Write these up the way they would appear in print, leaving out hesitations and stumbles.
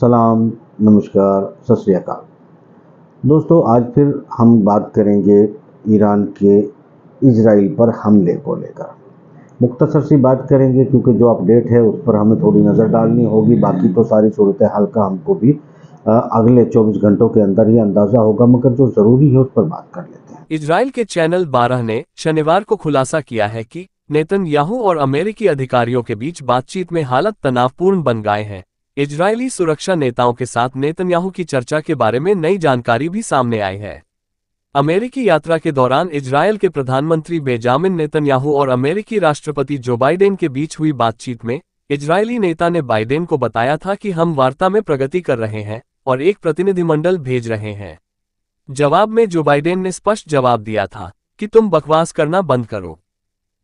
सलाम, नमस्कार, सत श्री अकाल। दोस्तों, आज फिर हम बात करेंगे ईरान के इजराइल पर हमले को लेकर। मुख्तसर सी बात करेंगे क्योंकि जो अपडेट है उस पर हमें थोड़ी नज़र डालनी होगी। बाकी तो सारी सूरत हाल का हमको भी अगले 24 घंटों के अंदर ही अंदाज़ा होगा, मगर जो ज़रूरी है उस पर बात कर लेते हैं। इजराइल के चैनल 12 ने शनिवार को खुलासा किया है कि नेतन्याहू और अमेरिकी अधिकारियों के बीच बातचीत में हालत तनावपूर्ण बन गए हैं। इजरायली सुरक्षा नेताओं के साथ नेतन्याहू की चर्चा के बारे में नई जानकारी भी सामने आई है। अमेरिकी यात्रा के दौरान इजरायल के प्रधानमंत्री बेंजामिन नेतन्याहू और अमेरिकी राष्ट्रपति जो बाइडेन के बीच हुई बातचीत में इजरायली नेता ने बाइडेन को बताया था कि हम वार्ता में प्रगति कर रहे हैं और एक प्रतिनिधिमंडल भेज रहे हैं। जवाब में जो बाइडेन ने स्पष्ट जवाब दिया था कि तुम बकवास करना बंद करो।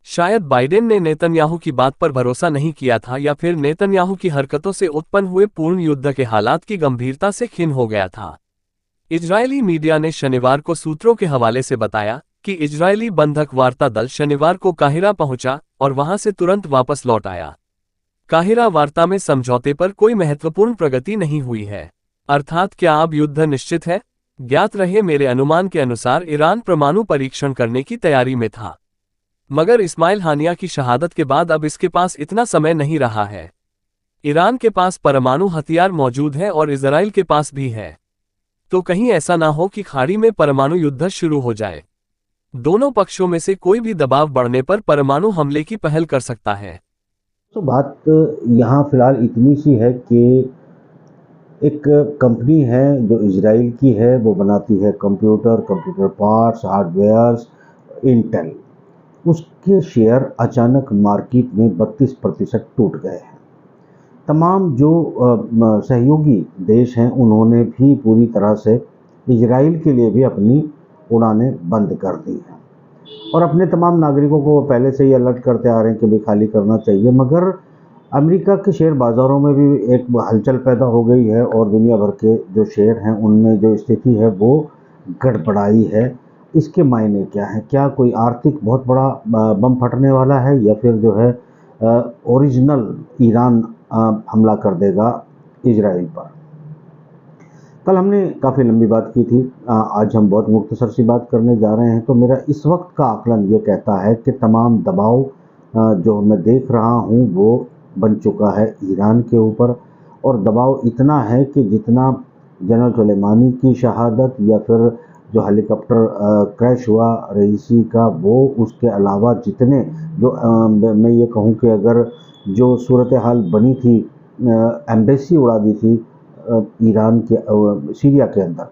शायद बाइडेन ने नेतन्याहू की बात पर भरोसा नहीं किया था या फिर नेतन्याहू की हरकतों से उत्पन्न हुए पूर्ण युद्ध के हालात की गंभीरता से खिन्न हो गया था। इजरायली मीडिया ने शनिवार को सूत्रों के हवाले से बताया कि इजरायली बंधक वार्ता दल शनिवार को काहिरा पहुंचा और वहां से तुरंत वापस लौट आया। काहिरा वार्ता में समझौते पर कोई महत्वपूर्ण प्रगति नहीं हुई है। अर्थात क्या अब युद्ध निश्चित है? ज्ञात रहे, मेरे अनुमान के अनुसार ईरान परमाणु परीक्षण करने की तैयारी में था, मगर इस्माइल हानिया की शहादत के बाद अब इसके पास इतना समय नहीं रहा है। ईरान के पास परमाणु हथियार मौजूद है और इजराइल के पास भी है, तो कहीं ऐसा ना हो कि खाड़ी में परमाणु युद्ध शुरू हो जाए। दोनों पक्षों में से कोई भी दबाव बढ़ने पर परमाणु हमले की पहल कर सकता है। तो बात यहाँ फ़िलहाल इतनी सी है कि एक कंपनी है जो इजराइल की है, वो बनाती है कंप्यूटर पार्ट्स, हार्डवेयर्स, इंटेल। उसके शेयर अचानक मार्केट में 32% टूट गए हैं। तमाम जो सहयोगी देश हैं उन्होंने भी पूरी तरह से इजराइल के लिए भी अपनी उड़ानें बंद कर दी हैं और अपने तमाम नागरिकों को पहले से ही अलर्ट करते आ रहे हैं कि भी खाली करना चाहिए। मगर अमेरिका के शेयर बाज़ारों में भी एक हलचल पैदा हो गई है और दुनिया भर के जो शेयर हैं उनमें जो स्थिति है वो गड़बड़ाई है। इसके मायने क्या है? क्या कोई आर्थिक बहुत बड़ा बम फटने वाला है या फिर जो है ओरिजिनल ईरान हमला कर देगा इजराइल पर? कल हमने काफ़ी लंबी बात की थी, आज हम बहुत मुख्तसर सी बात करने जा रहे हैं। तो मेरा इस वक्त का आकलन ये कहता है कि तमाम दबाव जो मैं देख रहा हूँ वो बन चुका है ईरान के ऊपर, और दबाव इतना है कि जितना जनरल सुलेमानी की शहादत या फिर जो हेलीकॉप्टर क्रैश हुआ रईसी का, वो उसके अलावा जितने जो मैं ये कहूँ कि अगर जो सूरत हाल बनी थी, एम्बेसी उड़ा दी थी ईरान के सीरिया के अंदर,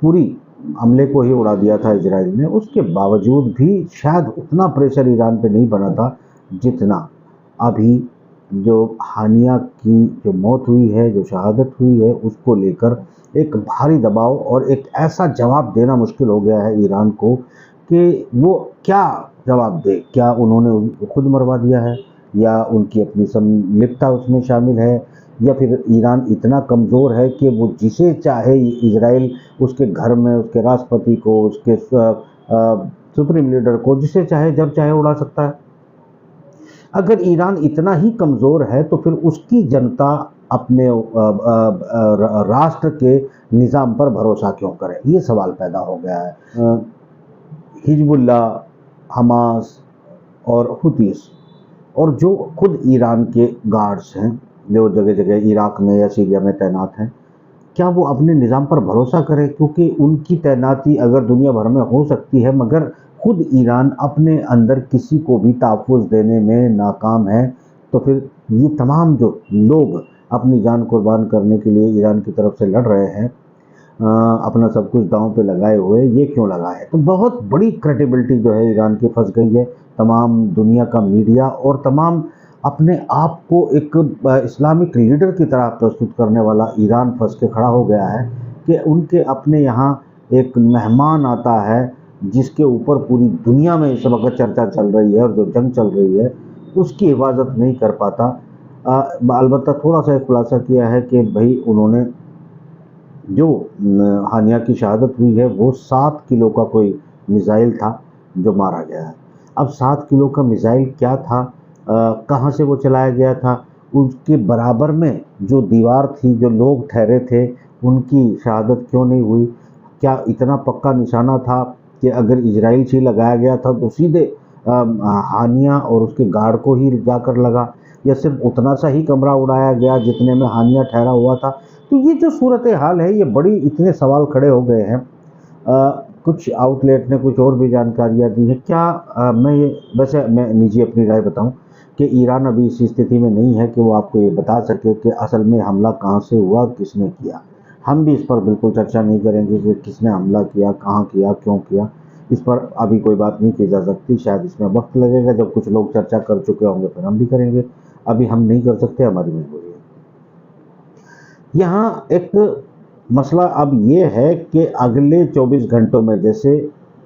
पूरी हमले को ही उड़ा दिया था इजराइल ने। उसके बावजूद भी शायद उतना प्रेशर ईरान पे नहीं बना था जितना अभी जो हानिया की जो मौत हुई है, जो शहादत हुई है, उसको लेकर एक भारी दबाव और एक ऐसा जवाब देना मुश्किल हो गया है ईरान को कि वो क्या जवाब दे। क्या उन्होंने खुद मरवा दिया है या उनकी अपनी संलिप्तता उसमें शामिल है, या फिर ईरान इतना कमज़ोर है कि वो जिसे चाहे इजराइल उसके घर में उसके राष्ट्रपति को, उसके सुप्रीम लीडर को जिसे चाहे जब चाहे उड़ा सकता है? अगर ईरान इतना ही कमज़ोर है तो फिर उसकी जनता अपने राष्ट्र के निज़ाम पर भरोसा क्यों करे? ये सवाल पैदा हो गया है। हिजबुल्लाह, हमास और हुतीस और जो खुद ईरान के गार्ड्स हैं जो जगह जगह इराक में या सीरिया में तैनात हैं, क्या वो अपने निज़ाम पर भरोसा करें? क्योंकि उनकी तैनाती अगर दुनिया भर में हो सकती है, मगर खुद ईरान अपने अंदर किसी को भी तहफ़्फ़ुज़ देने में नाकाम है, तो फिर ये तमाम जो लोग अपनी जान कुर्बान करने के लिए ईरान की तरफ से लड़ रहे हैं, अपना सब कुछ दांव पे लगाए हुए, ये क्यों लगाए? तो बहुत बड़ी क्रेडिबिलिटी जो है ईरान की फंस गई है। तमाम दुनिया का मीडिया और तमाम अपने आप को एक इस्लामिक लीडर की तरह प्रस्तुत करने वाला ईरान फंस के खड़ा हो गया है कि उनके अपने यहाँ एक मेहमान आता है जिसके ऊपर पूरी दुनिया में इस वक्त चर्चा चल रही है और जो जंग चल रही है उसकी हिफाजत नहीं कर पाता। अलबत्ता थोड़ा सा खुलासा किया है कि भाई उन्होंने जो हानिया की शहादत हुई है वो 7 किलो का कोई मिसाइल था जो मारा गया है। अब 7 किलो का मिसाइल क्या था, कहाँ से वो चलाया गया था, उसके बराबर में जो दीवार थी, जो लोग ठहरे थे, उनकी शहादत क्यों नहीं हुई? क्या इतना पक्का निशाना था कि अगर इजराइल से लगाया गया था तो सीधे हानिया और उसके गार्ड को ही जाकर लगा, या सिर्फ उतना सा ही कमरा उड़ाया गया जितने में हानिया ठहरा हुआ था? तो ये जो सूरत हाल है, ये बड़ी इतने सवाल खड़े हो गए हैं। कुछ आउटलेट ने कुछ और भी जानकारियाँ दी हैं। क्या मैं ये, वैसे मैं निजी अपनी राय बताऊं कि ईरान अभी इस स्थिति में नहीं है कि वो आपको ये बता सके कि असल में हमला कहाँ से हुआ, किसने किया। हम भी इस पर बिल्कुल चर्चा नहीं करेंगे कि किसने हमला किया, कहाँ किया, क्यों किया। इस पर अभी कोई बात नहीं की जा सकती। शायद इसमें वक्त लगेगा, जब कुछ लोग चर्चा कर चुके होंगे फिर हम भी करेंगे। अभी हम नहीं कर सकते, हमारी मजबूरी है। यहाँ एक मसला अब ये है कि अगले 24 घंटों में, जैसे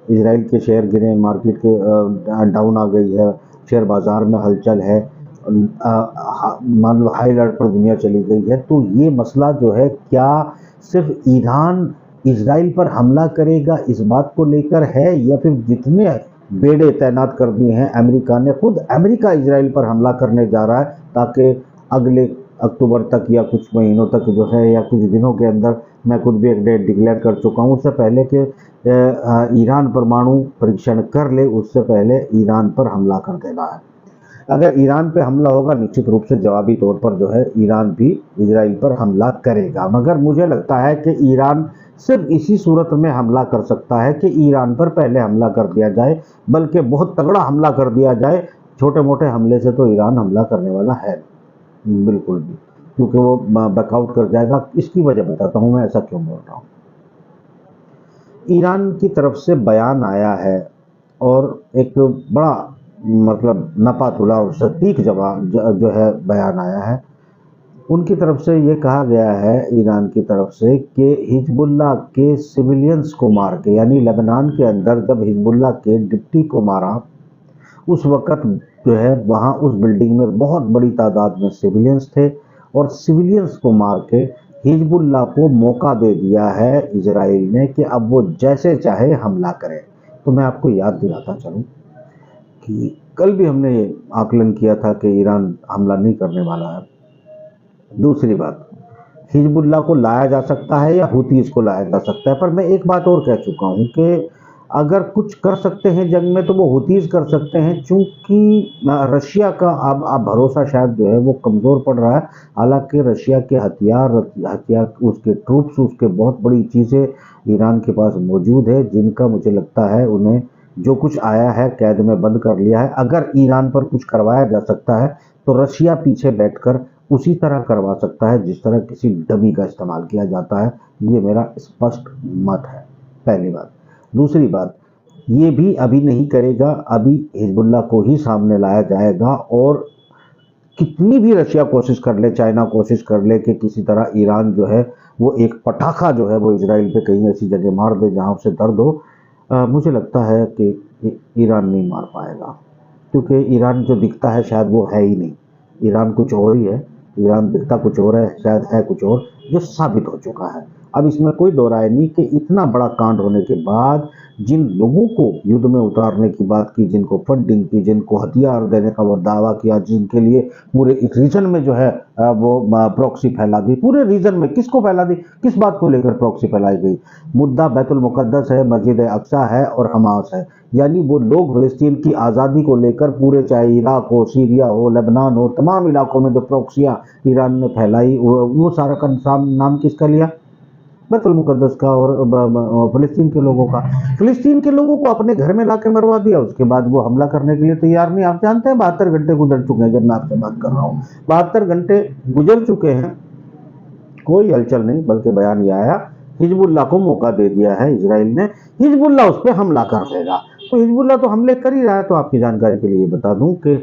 इजराइल के शेयर गिरे, मार्केट के डाउन आ गई है, शेयर बाज़ार में हलचल है, मान लो हाई अलर्ट पर दुनिया चली गई है, तो ये मसला जो है, क्या सिर्फ ईरान इजराइल पर हमला करेगा इस बात को लेकर है, या फिर जितने बेड़े तैनात कर दिए हैं अमेरिका ने, खुद अमेरिका इजराइल पर हमला करने जा रहा है ताकि अगले अक्टूबर तक या कुछ महीनों तक जो है, या कुछ दिनों के अंदर, मैं खुद भी एक डेट डिक्लेयर कर चुका हूँ, उससे पहले कि ईरान परमाणु परीक्षण कर ले, उससे पहले ईरान पर हमला कर देना है। अगर ईरान पे हमला होगा, निश्चित रूप से जवाबी तौर पर जो है ईरान भी इजराइल पर हमला करेगा, मगर मुझे लगता है कि ईरान सिर्फ इसी सूरत में हमला कर सकता है कि ईरान पर पहले हमला कर दिया जाए, बल्कि बहुत तगड़ा हमला कर दिया जाए। छोटे मोटे हमले से तो ईरान हमला करने वाला है बिल्कुल भी, क्योंकि वो बैकआउट कर जाएगा। इसकी वजह बताता हूँ मैं ऐसा क्यों बोल रहा हूँ। ईरान की तरफ से बयान आया है और एक बड़ा मतलब नपातुला और सटीक जवाब जो है बयान आया है। उनकी तरफ से ये कहा गया है, ईरान की तरफ से, कि हिजबुल्लाह के सिविलियंस को मार के, यानी लेबनान के अंदर जब हिजबुल्लाह के डिप्टी को मारा, उस वक़्त जो है वहाँ उस बिल्डिंग में बहुत बड़ी तादाद में सिविलियंस थे, और सिविलियंस को मार के हिजबुल्लाह को मौका दे दिया है इजराइल ने कि अब वो जैसे चाहे हमला करे। तो मैं आपको याद दिलाता चलूँ कि कल भी हमने ये आकलन किया था कि ईरान हमला नहीं करने वाला है। दूसरी बात, हिजबुल्लाह को लाया जा सकता है या हुतीस को लाया जा सकता है, पर मैं एक बात और कह चुका हूँ कि अगर कुछ कर सकते हैं जंग में तो वो हुतीस कर सकते हैं, चूंकि रशिया का अब भरोसा शायद जो है वो कमज़ोर पड़ रहा है। हालांकि रशिया के हथियार उसके ट्रूप्स, उसके बहुत बड़ी चीज़ें ईरान के पास मौजूद है, जिनका मुझे लगता है उन्हें जो कुछ आया है कैद में बंद कर लिया है। अगर ईरान पर कुछ करवाया जा सकता है तो रशिया पीछे बैठकर उसी तरह करवा सकता है जिस तरह किसी डमी का इस्तेमाल किया जाता है। ये मेरा स्पष्ट मत है, पहली बात। दूसरी बात, ये भी अभी नहीं करेगा, अभी हिजबुल्लाह को ही सामने लाया जाएगा, और कितनी भी रशिया कोशिश कर ले, चाइना कोशिश कर ले कि किसी तरह ईरान जो है वो एक पटाखा जो है वो इजराइल पे कहीं ऐसी जगह मार दे जहाँ उसे दर्द हो, मुझे लगता है कि ईरान नहीं मार पाएगा, क्योंकि ईरान जो दिखता है शायद वो है ही नहीं। ईरान कुछ और ही है, ईरान दिखता कुछ और है, शायद है कुछ और, जो साबित हो चुका है। अब इसमें कोई दो राय नहीं कि इतना बड़ा कांड होने के बाद जिन लोगों को युद्ध में उतारने की बात की, जिनको फंडिंग की, जिनको हथियार देने का वो दावा किया, जिनके लिए पूरे रीजन में जो है वो प्रॉक्सी फैला दी, पूरे रीजन में किसको फैला दी, किस बात को लेकर प्रॉक्सी फैलाई गई? मुद्दा बैतुल मुकद्दस है, मस्जिद अक्सा है और हमास है। यानी वो लोग फिलिस्तीन की आज़ादी को लेकर पूरे, चाहे इराक हो, सीरिया हो, लेबनान हो, तमाम इलाकों में जो प्रॉक्सियाँ ईरान ने फैलाई, वो सारा का नाम किसका लिया? बैतुल मुकद्दस का और फिलिस्तीन के लोगों का। फिलिस्तीन के लोगों को अपने घर में लाके मरवा दिया, उसके बाद वो हमला करने के लिए तैयार नहीं। आप जानते हैं 72 घंटे गुजर चुके हैं जब मैं आपसे बात कर रहा हूँ, 72 घंटे गुजर चुके हैं, कोई हलचल नहीं, बल्कि बयान ये आया, हिजबुल्लाह को मौका दे दिया है इजराइल ने, हिजबुल्लाह उस पर हमला कर देगा। तो हिजबुल्लाह तो हमले कर ही रहा है। तो आपकी जानकारी के लिए बता दूं कि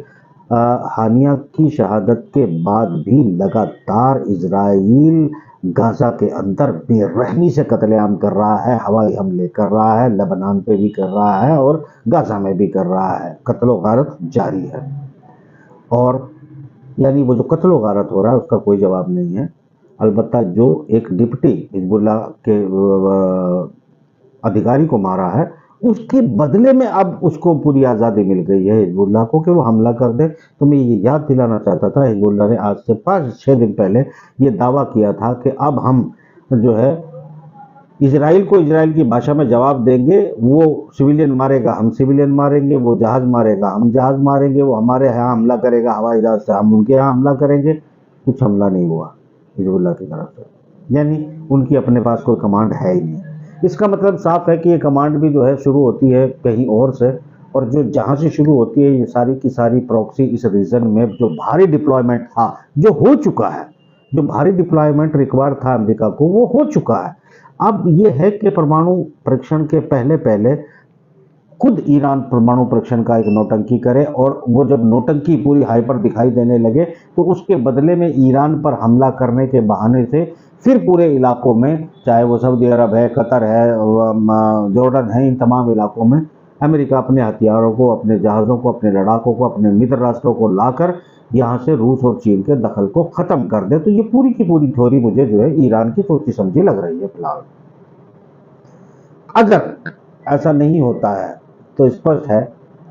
हानिया की शहादत के बाद भी लगातार इजराइल गाजा के अंदर बेरहमी से कत्लेआम कर रहा है, हवाई हमले कर रहा है, लेबनान पे भी कर रहा है और गाजा में भी कर रहा है। कत्लो गारत जारी है, और यानी वो जो कत्लो गारत हो रहा है उसका कोई जवाब नहीं है। अलबत्ता जो एक डिप्टी हिजबुल्लाह के अधिकारी को मारा है उसके बदले में अब उसको पूरी आज़ादी मिल गई है हिजबुल्लाह को कि वो हमला कर दे। तो मैं ये याद दिलाना चाहता था, हिजबुल्लाह ने आज से 5-6 दिन पहले ये दावा किया था कि अब हम जो है इजराइल को इजराइल की भाषा में जवाब देंगे, वो सिविलियन मारेगा हम सिविलियन मारेंगे, वो जहाज मारेगा हम जहाज मारेंगे, वो हमारे यहाँ हमला करेगा हवाई जहाज से हम उनके यहाँ हमला करेंगे। कुछ हमला नहीं हुआ हिजबुल्लाह की तरफ से, यानी उनकी अपने पास कोई कमांड है ही नहीं। इसका मतलब साफ है कि ये कमांड भी जो है शुरू होती है कहीं और से, और जो जहाँ से शुरू होती है ये सारी की सारी प्रॉक्सी इस रीजन में जो भारी डिप्लॉयमेंट था, जो हो चुका है, जो भारी डिप्लॉयमेंट रिक्वायर था अमेरिका को, वो हो चुका है। अब ये है कि परमाणु परीक्षण के पहले पहले खुद ईरान परमाणु परीक्षण का एक नौटंकी करे, और वो जब नौटंकी पूरी हाइपर दिखाई देने लगे तो उसके बदले में ईरान पर हमला करने के बहाने से फिर पूरे इलाकों में, चाहे वो सऊदी अरब है, कतर है, जॉर्डन है, इन तमाम इलाकों में अमेरिका अपने हथियारों को, अपने जहाज़ों को, अपने लड़ाकों को, अपने मित्र राष्ट्रों को लाकर यहाँ से रूस और चीन के दखल को ख़त्म कर दे। तो ये पूरी की पूरी थ्योरी मुझे जो है ईरान की सोची समझी लग रही है फिलहाल। अगर ऐसा नहीं होता है तो स्पष्ट है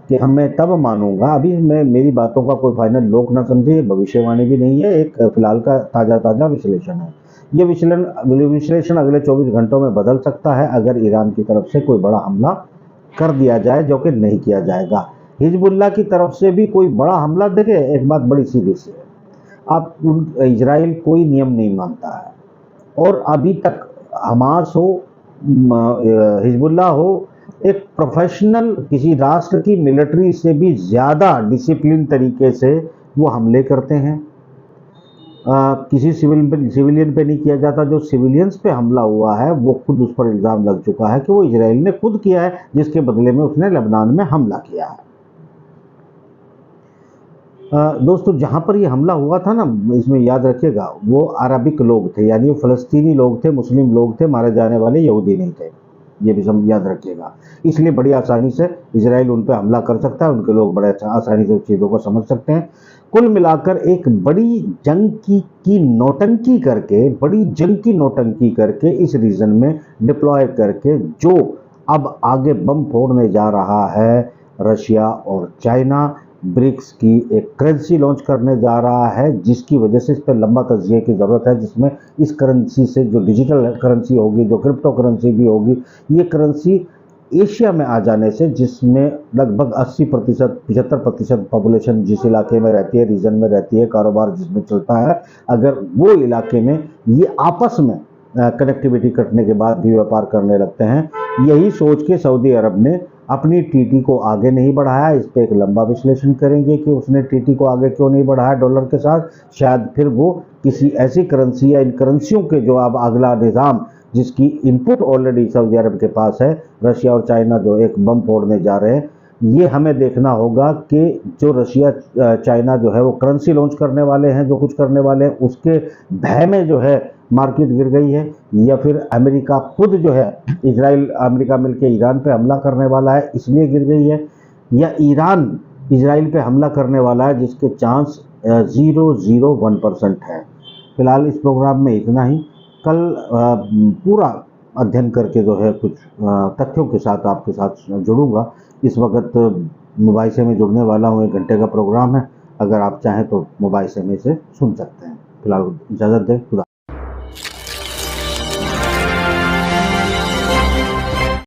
कि मैं तब मानूंगा, अभी मैं मेरी बातों का कोई फाइनल लोक ना समझे, भविष्यवाणी भी नहीं है, एक फिलहाल का ताज़ा विश्लेषण है। ये विश्लेषण अगले 24 घंटों में बदल सकता है अगर ईरान की तरफ से कोई बड़ा हमला कर दिया जाए, जो कि नहीं किया जाएगा। हिजबुल्लाह की तरफ से भी कोई बड़ा हमला, देखे एक बात बड़ी सीधी सी है, आप इजराइल कोई नियम नहीं मानता है, और अभी तक हमास हो, हिजबुल्लाह हो, एक प्रोफेशनल किसी राष्ट्र की मिलिट्री से भी ज़्यादा डिसिप्लिन तरीके से वो हमले करते हैं। किसी सिविलियन पे नहीं किया जाता। जो सिविलियंस पे हमला हुआ है वो खुद उस पर इल्ज़ाम लग चुका है कि वो इजराइल ने खुद किया है, जिसके बदले में उसने लेबनान में हमला किया है। दोस्तों, जहाँ पर ये हमला हुआ था ना, इसमें याद रखिएगा, वो अरबिक लोग थे, यानी वो फ़लस्तीनी लोग थे, मुस्लिम लोग थे, मारे जाने वाले यहूदी नहीं थे। ये भी सब याद रखिएगा। इसलिए बड़ी आसानी से इजराइल उन पर हमला कर सकता है, उनके लोग बड़े आसानी से चीज़ों को समझ सकते हैं। कुल मिलाकर एक बड़ी जंग की नौटंकी करके, बड़ी जंग की नौटंकी करके, इस रीजन में डिप्लॉय करके जो अब आगे बम फोड़ने जा रहा है रशिया और चाइना, ब्रिक्स की एक करेंसी लॉन्च करने जा रहा है, जिसकी वजह से इस पर लंबा तजिए की ज़रूरत है, जिसमें इस करेंसी से जो डिजिटल करेंसी होगी, जो क्रिप्टो करेंसी भी होगी, ये करेंसी एशिया में आ जाने से, जिसमें लगभग 80% 75% पॉपुलेशन जिस इलाके में रहती है, रीजन में रहती है, कारोबार जिसमें चलता है, अगर वो इलाके में ये आपस में कनेक्टिविटी कटने के बाद भी व्यापार करने लगते हैं, यही सोच के सऊदी अरब ने अपनी टीटी को आगे नहीं बढ़ाया। इस पर एक लंबा विश्लेषण करेंगे कि उसने टीटी को आगे क्यों नहीं बढ़ाया डॉलर के साथ। शायद फिर वो किसी ऐसी करेंसी या इन करेंसियों के जो अब अगला निज़ाम, जिसकी इनपुट ऑलरेडी सऊदी अरब के पास है, रशिया और चाइना जो एक बम फोड़ने जा रहे हैं, ये हमें देखना होगा कि जो रशिया चाइना जो है वो करेंसी लॉन्च करने वाले हैं, जो कुछ करने वाले हैं, उसके भय में जो है मार्केट गिर गई है, या फिर अमेरिका खुद जो है, इजराइल अमेरिका मिलकर ईरान पे हमला करने वाला है इसलिए गिर गई है, या ईरान इजराइल पे हमला करने वाला है जिसके चांस 0.01% है। फिलहाल इस प्रोग्राम में इतना ही। कल पूरा अध्ययन करके जो है कुछ तथ्यों के साथ आपके साथ जुड़ूंगा। इस वक्त मोबाइल से मैं जुड़ने वाला हूँ, 1 घंटे का प्रोग्राम है, अगर आप चाहें तो मोबाइल से में से सुन सकते हैं। फिलहाल इजाज़त दें। खुदा।